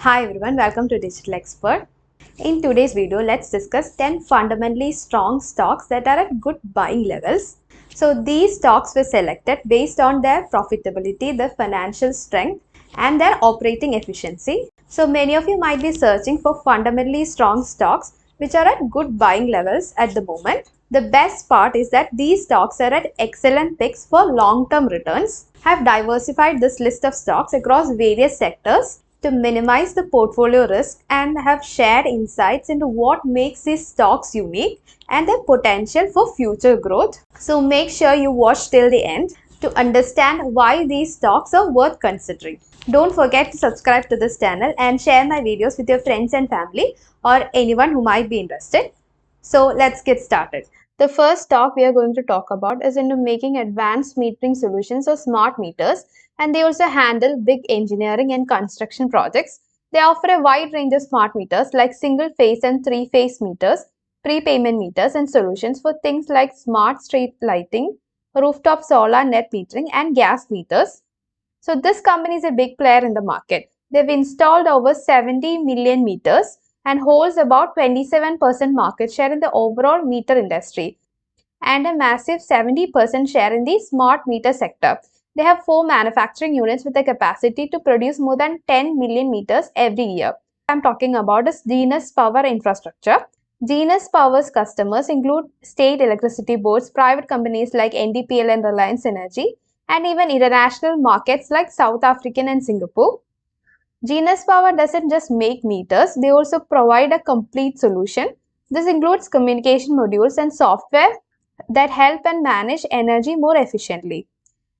Hi everyone, welcome to Digital Expert. In today's video, let's discuss 10 fundamentally strong stocks that are at good buying levels. So these stocks were selected based on their profitability, their financial strength and their operating efficiency. So many of you might be searching for fundamentally strong stocks which are at good buying levels at the moment. The best part is that these stocks are at excellent picks for long-term returns. I have diversified this list of stocks across various sectors to minimize the portfolio risk and have shared insights into what makes these stocks unique and their potential for future growth. So make sure you watch till the end to understand why these stocks are worth considering. Don't forget to subscribe to this channel and share my videos with your friends and family or anyone who might be interested. So let's get started. The first stock we are going to talk about is into making advanced metering solutions or smart meters, and they also handle big engineering and construction projects. They offer a wide range of smart meters like single phase and three phase meters, prepayment meters and solutions for things like smart street lighting, rooftop solar net metering and gas meters. So this company is a big player in the market. They've installed over 70 million meters and holds about 27% market share in the overall meter industry and a massive 70% share in the smart meter sector. They have 4 manufacturing units with a capacity to produce more than 10 million meters every year. I'm talking about is Genus Power Infrastructure. Genus Power's customers include state electricity boards, private companies like NDPL and Reliance Energy, and even international markets like South African and Singapore. Genus Power doesn't just make meters, they also provide a complete solution. This includes communication modules and software that help and manage energy more efficiently.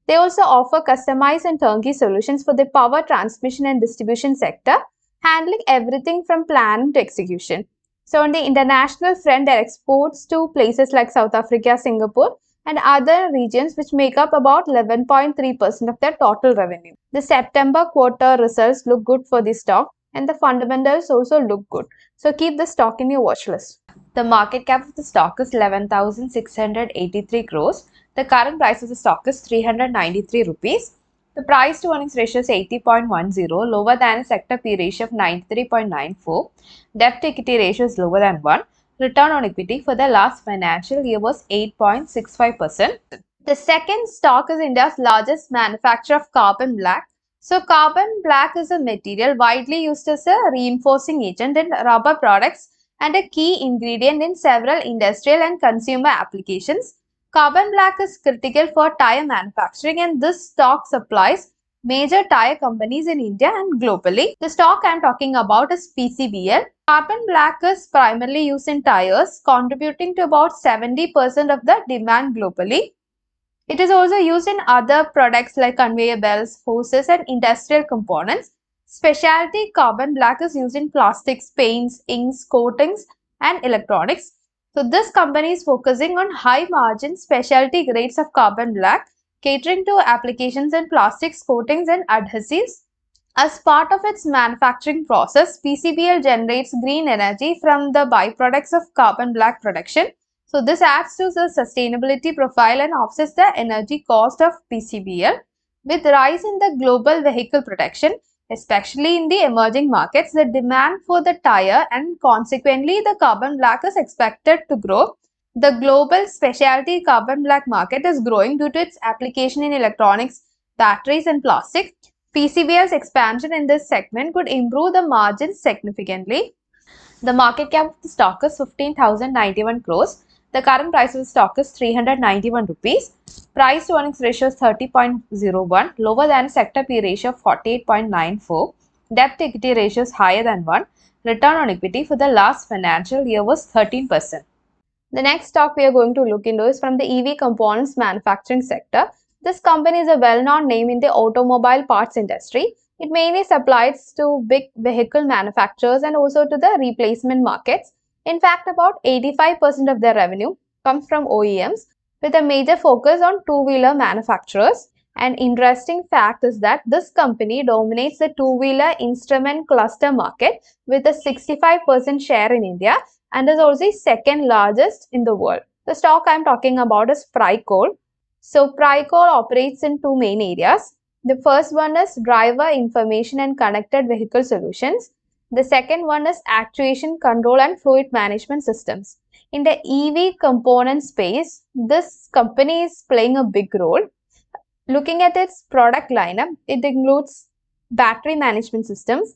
They also offer customized and turnkey solutions for the power transmission and distribution sector, handling everything from planning to execution. So on the international front, their exports to places like South Africa, Singapore, and other regions which make up about 11.3% of their total revenue. The September quarter results look good for the stock and the fundamentals also look good. So keep the stock in your watch list. The market cap of the stock is 11,683 crores. The current price of the stock is 393 rupees. The price to earnings ratio is 80.10, lower than a sector P ratio of 93.94. Debt to equity ratio is lower than 1. Return on equity for the last financial year was 8.65%. The second stock is India's largest manufacturer of carbon black. So carbon black is a material widely used as a reinforcing agent in rubber products and a key ingredient in several industrial and consumer applications. Carbon black is critical for tire manufacturing and this stock supplies major tire companies in India and globally. The stock I am talking about is PCBL. Carbon black is primarily used in tires, contributing to about 70% of the demand globally. It is also used in other products like conveyor belts, hoses and industrial components. Specialty carbon black is used in plastics, paints, inks, coatings and electronics. So this company is focusing on high margin specialty grades of carbon black, catering to applications in plastics, coatings and adhesives. As part of its manufacturing process, PCBL generates green energy from the byproducts of carbon black production. So this adds to the sustainability profile and offsets the energy cost of PCBL. With rise in the global vehicle production, especially in the emerging markets, the demand for the tire and consequently the carbon black is expected to grow. The global specialty carbon black market is growing due to its application in electronics, batteries and plastic. PCBL's expansion in this segment could improve the margins significantly. The market cap of the stock is 15,091 crores. The current price of the stock is 391 rupees. Price to earnings ratio is 30.01, lower than a sector P ratio of 48.94. Debt to equity ratio is higher than 1. Return on equity for the last financial year was 13%. The next stock we are going to look into is from the EV components manufacturing sector. This company is a well-known name in the automobile parts industry. It mainly supplies to big vehicle manufacturers and also to the replacement markets. In fact, about 85% of their revenue comes from OEMs with a major focus on two-wheeler manufacturers. An interesting fact is that this company dominates the two-wheeler instrument cluster market with a 65% share in India and is also second largest in the world. The stock I am talking about is Pricol. So Pricol operates in two main areas. The first one is driver information and connected vehicle solutions. The second one is actuation, control and fluid management systems. In the EV component space, this company is playing a big role. Looking at its product lineup, it includes battery management systems,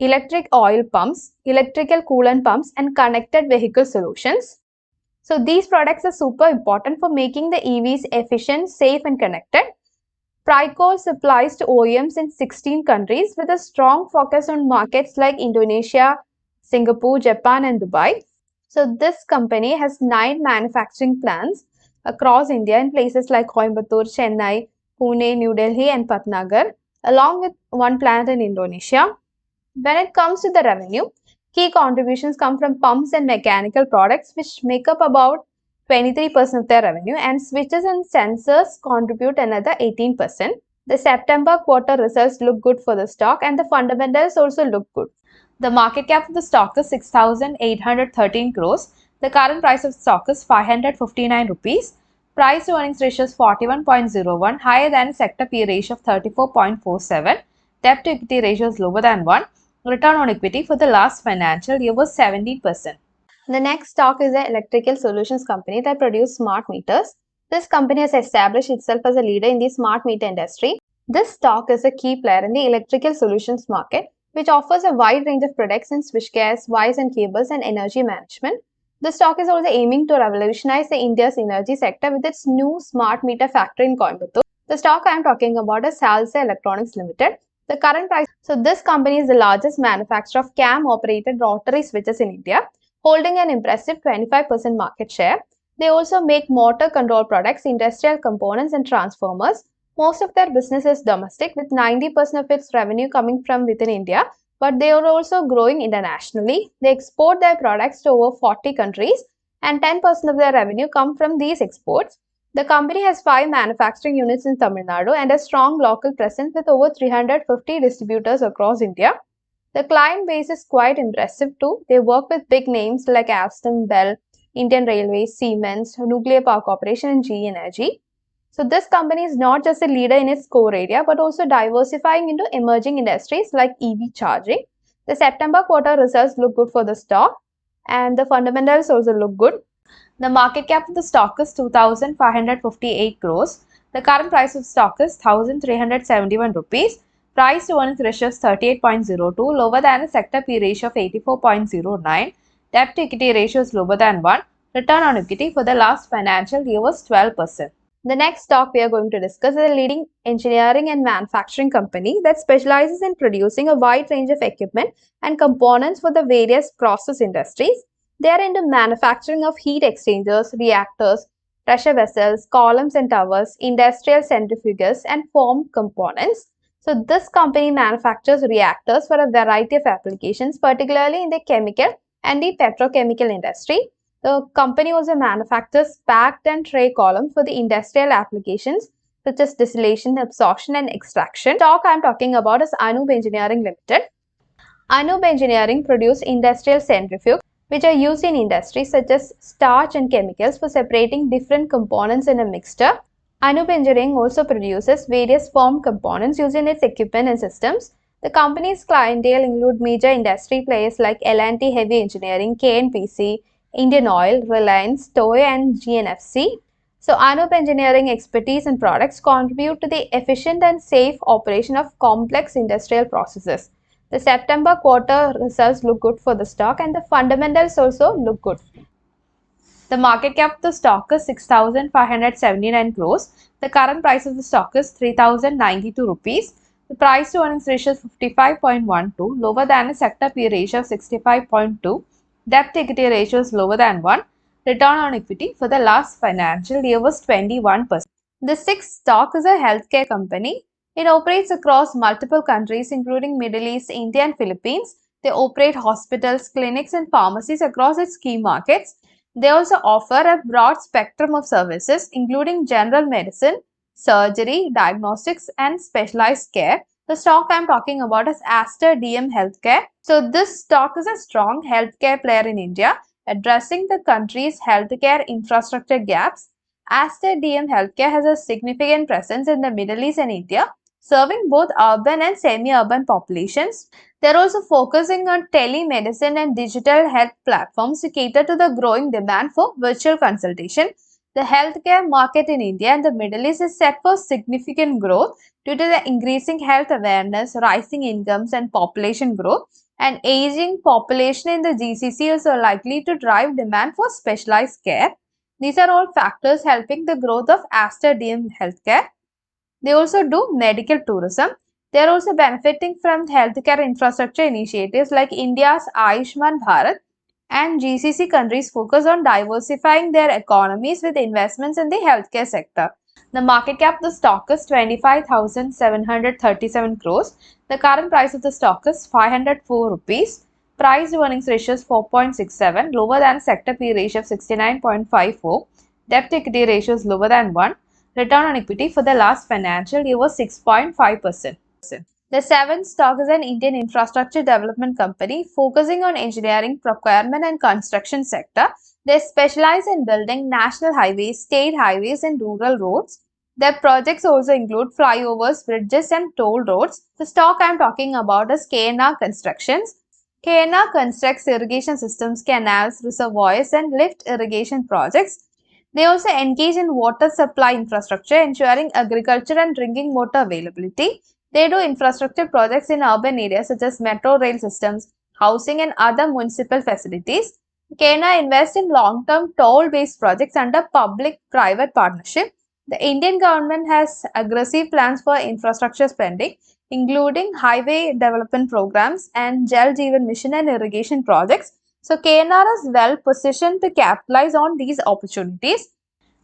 electric oil pumps, electrical coolant pumps, and connected vehicle solutions. So these products are super important for making the EVs efficient, safe, and connected. Pricor supplies to OEMs in 16 countries with a strong focus on markets like Indonesia, Singapore, Japan, and Dubai. So this company has 9 manufacturing plants across India in places like Coimbatore, Chennai, Pune, New Delhi, and Patnagar, along with one plant in Indonesia. When it comes to the revenue, key contributions come from pumps and mechanical products, which make up about 23% of their revenue, and switches and sensors contribute another 18%. The September quarter results look good for the stock, and the fundamentals also look good. The market cap of the stock is 6,813 crores. The current price of the stock is 559 rupees. Price to earnings ratio is 41.01, higher than sector P ratio of 34.47. Debt to equity ratio is lower than 1. Return on equity for the last financial year was 17%. The next stock is an electrical solutions company that produces smart meters. This company has established itself as a leader in the smart meter industry. This stock is a key player in the electrical solutions market, which offers a wide range of products in switchgears, wires and cables, and energy management. The stock is also aiming to revolutionize the India's energy sector with its new smart meter factory in Coimbatore. The stock I am talking about is Salsa Electronics Limited. The current price. So this company is the largest manufacturer of CAM-operated rotary switches in India, holding an impressive 25% market share. They also make motor control products, industrial components, and transformers. Most of their business is domestic, with 90% of its revenue coming from within India, but they are also growing internationally. They export their products to over 40 countries, and 10% of their revenue come from these exports. The company has 5 manufacturing units in Tamil Nadu and a strong local presence with over 350 distributors across India. The client base is quite impressive too. They work with big names like Alstom, Bell, Indian Railways, Siemens, Nuclear Power Corporation, and GE Energy. So this company is not just a leader in its core area, but also diversifying into emerging industries like EV charging. The September quarter results look good for the stock, and the fundamentals also look good. The market cap of the stock is 2,558 crores. The current price of stock is 1,371 rupees. Price to earnings ratio is 38.02, lower than the sector P ratio of 84.09. Debt to equity ratio is lower than 1. Return on equity for the last financial year was 12%. The next stock we are going to discuss is a leading engineering and manufacturing company that specializes in producing a wide range of equipment and components for the various process industries. They are into manufacturing of heat exchangers, reactors, pressure vessels, columns and towers, industrial centrifuges, and form components. So this company manufactures reactors for a variety of applications, particularly in the chemical and the petrochemical industry. The company also manufactures packed and tray columns for the industrial applications such as distillation, absorption, and extraction. The stock I am talking about is Anub Engineering Limited. Anub Engineering produce industrial centrifuges which are used in industries such as starch and chemicals for separating different components in a mixture. Anub Engineering also produces various form components used in its equipment and systems. The company's clientele include major industry players like L&T Heavy Engineering, KNPC, Indian Oil, Reliance, Toy, and GNFC. So, Anub Engineering expertise and products contribute to the efficient and safe operation of complex industrial processes. The September quarter results look good for the stock, and the fundamentals also look good. The market cap of the stock is 6,579 crores. The current price of the stock is 3,092 rupees. The price to earnings ratio is 55.12, lower than a sector P ratio of 65.2. Debt to equity ratio is lower than 1. Return on equity for the last financial year was 21%. The sixth stock is a healthcare company. It operates across multiple countries including Middle East, India and Philippines. They operate hospitals, clinics and pharmacies across its key markets. They also offer a broad spectrum of services including general medicine, surgery, diagnostics and specialized care. The stock I am talking about is Aster DM Healthcare. So this stock is a strong healthcare player in India, addressing the country's healthcare infrastructure gaps. Aster DM Healthcare has a significant presence in the Middle East and India. serving both urban and semi-urban populations. They're also focusing on telemedicine and digital health platforms to cater to the growing demand for virtual consultation. The healthcare market in India and the Middle East is set for significant growth due to the increasing health awareness, rising incomes, and population growth. An aging population in the GCC is likely to drive demand for specialized care. These are all factors helping the growth of Aster DM healthcare. They also do medical tourism. They are also benefiting from healthcare infrastructure initiatives like India's Ayushman Bharat, and GCC countries focus on diversifying their economies with investments in the healthcare sector. The market cap of the stock is 25,737 crores. The current price of the stock is 504 rupees. Price to earnings ratio is 4.67, lower than sector P ratio of 69.54. Debt to equity ratio is lower than 1. Return on equity for the last financial year was 6.5%. The seventh stock is an Indian infrastructure development company focusing on engineering, procurement and construction sector. They specialize in building national highways, state highways and rural roads. Their projects also include flyovers, bridges and toll roads. The stock I am talking about is KNR Constructions. KNR constructs irrigation systems, canals, reservoirs and lift irrigation projects. They also engage in water supply infrastructure, ensuring agriculture and drinking water availability. They do infrastructure projects in urban areas such as metro rail systems, housing and other municipal facilities. KNR invests in long-term toll-based projects under public-private partnership. The Indian government has aggressive plans for infrastructure spending, including highway development programs and Jal Jeevan Mission and irrigation projects. So KNR is well positioned to capitalize on these opportunities.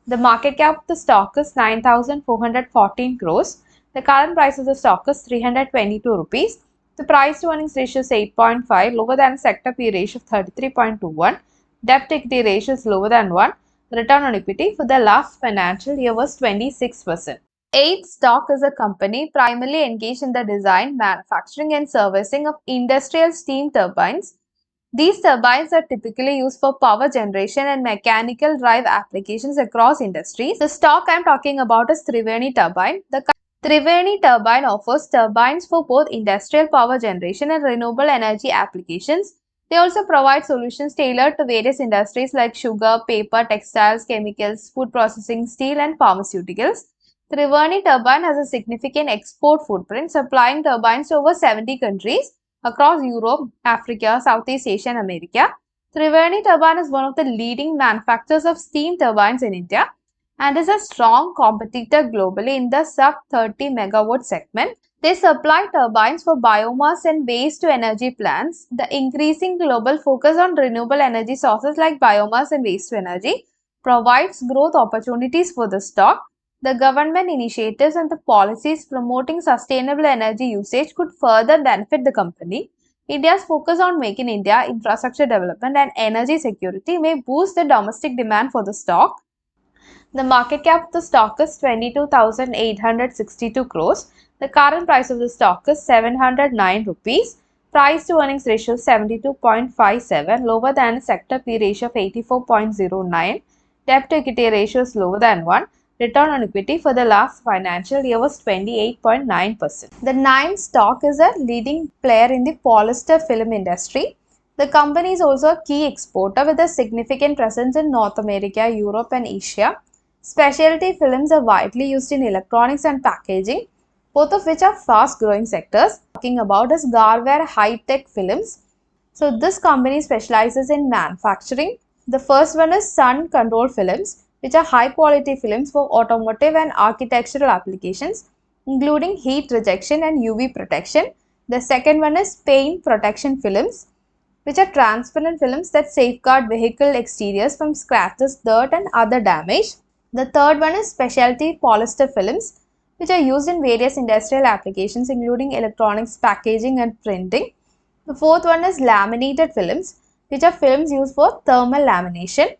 The market cap of the stock is 9,414 crores. The current price of the stock is 322 rupees. The price to earnings ratio is 8.5, lower than sector P ratio of 33.21. Debt to equity ratio is lower than 1. Return on equity for the last financial year was 26%. Eighth stock is a company primarily engaged in the design, manufacturing and servicing of industrial steam turbines. These turbines are typically used for power generation and mechanical drive applications across industries. The stock I am talking about is Triveni Turbine. The Triveni Turbine offers turbines for both industrial power generation and renewable energy applications. They also provide solutions tailored to various industries like sugar, paper, textiles, chemicals, food processing, steel and pharmaceuticals. Triveni Turbine has a significant export footprint, supplying turbines to over 70 countries across Europe, Africa, Southeast Asia and America. Triveni Turbine is one of the leading manufacturers of steam turbines in India and is a strong competitor globally in the sub-30 megawatt segment. They supply turbines for biomass and waste to energy plants. The increasing global focus on renewable energy sources like biomass and waste to energy provides growth opportunities for the stock. The government initiatives and the policies promoting sustainable energy usage could further benefit the company. India's focus on Make in India, infrastructure development and energy security may boost the domestic demand for the stock. The market cap of the stock is 22,862 crores. The current price of the stock is 709 rupees. Price to earnings ratio is 72.57, lower than sector P ratio of 84.09. Debt to equity ratio is lower than 1. Return on equity for the last financial year was 28.9%. The ninth stock is a leading player in the polyester film industry. The company is also a key exporter with a significant presence in North America, Europe and Asia. Specialty films are widely used in electronics and packaging, both of which are fast-growing sectors. Talking about is Garware High-Tech Films. So this company specializes in manufacturing. The first one is Sun Control Films, which are high-quality films for automotive and architectural applications, including heat rejection and UV protection. The second one is Paint Protection Films, which are transparent films that safeguard vehicle exteriors from scratches, dirt and other damage. The third one is Specialty Polyester Films, which are used in various industrial applications including electronics, packaging and printing. The fourth one is Laminated Films, which are films used for thermal lamination.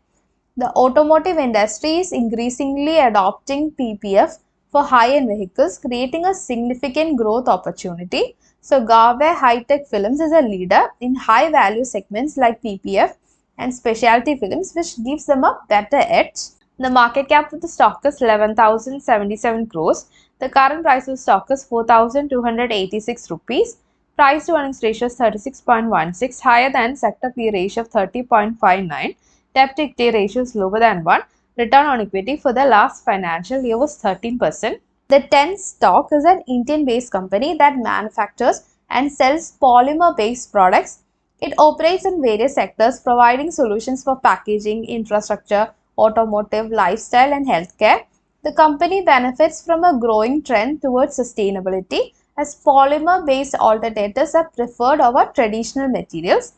The automotive industry is increasingly adopting PPF for high-end vehicles, creating a significant growth opportunity. So, Garware High-Tech Films is a leader in high-value segments like PPF and specialty films, which gives them a better edge. The market cap of the stock is 11,077 crores. The current price of stock is 4,286 rupees. Price to earnings ratio is 36.16, higher than sector P ratio of 30.59. Debt to equity ratio is lower than 1. Return on equity for the last financial year was 13%. The 10 stock is an Indian-based company that manufactures and sells polymer-based products. It operates in various sectors, providing solutions for packaging, infrastructure, automotive, lifestyle, and healthcare. The company benefits from a growing trend towards sustainability as polymer-based alternatives are preferred over traditional materials.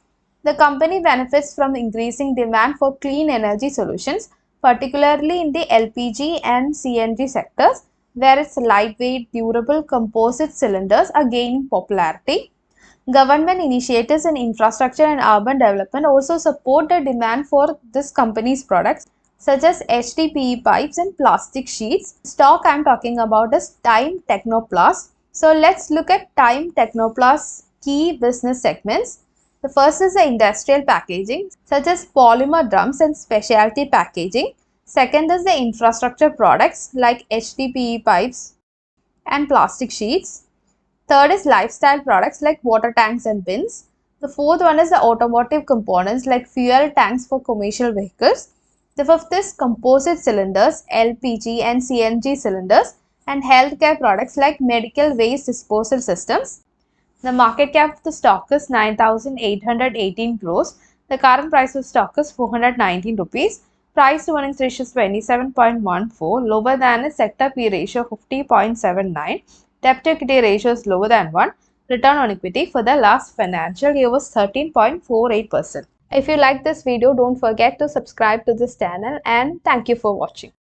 The company benefits from increasing demand for clean energy solutions, particularly in the LPG and CNG sectors, where its lightweight, durable composite cylinders are gaining popularity. Government initiatives in infrastructure and urban development also support the demand for this company's products such as HDPE pipes and plastic sheets. Stock I'm talking about is Time Technoplast. So let's look at Time Technoplast's key business segments. The first is the industrial packaging such as polymer drums and specialty packaging. Second is the infrastructure products like HDPE pipes and plastic sheets. Third is lifestyle products like water tanks and bins. The fourth one is the automotive components like fuel tanks for commercial vehicles. The fifth is composite cylinders, LPG and CNG cylinders, and healthcare products like medical waste disposal systems. The market cap of the stock is 9,818 crores. The current price of stock is 419 rupees. Price to earnings ratio is 27.14, lower than a sector P ratio of 50.79. Debt to equity ratio is lower than 1. Return on equity for the last financial year was 13.48%. If you like this video, don't forget to subscribe to this channel, and thank you for watching.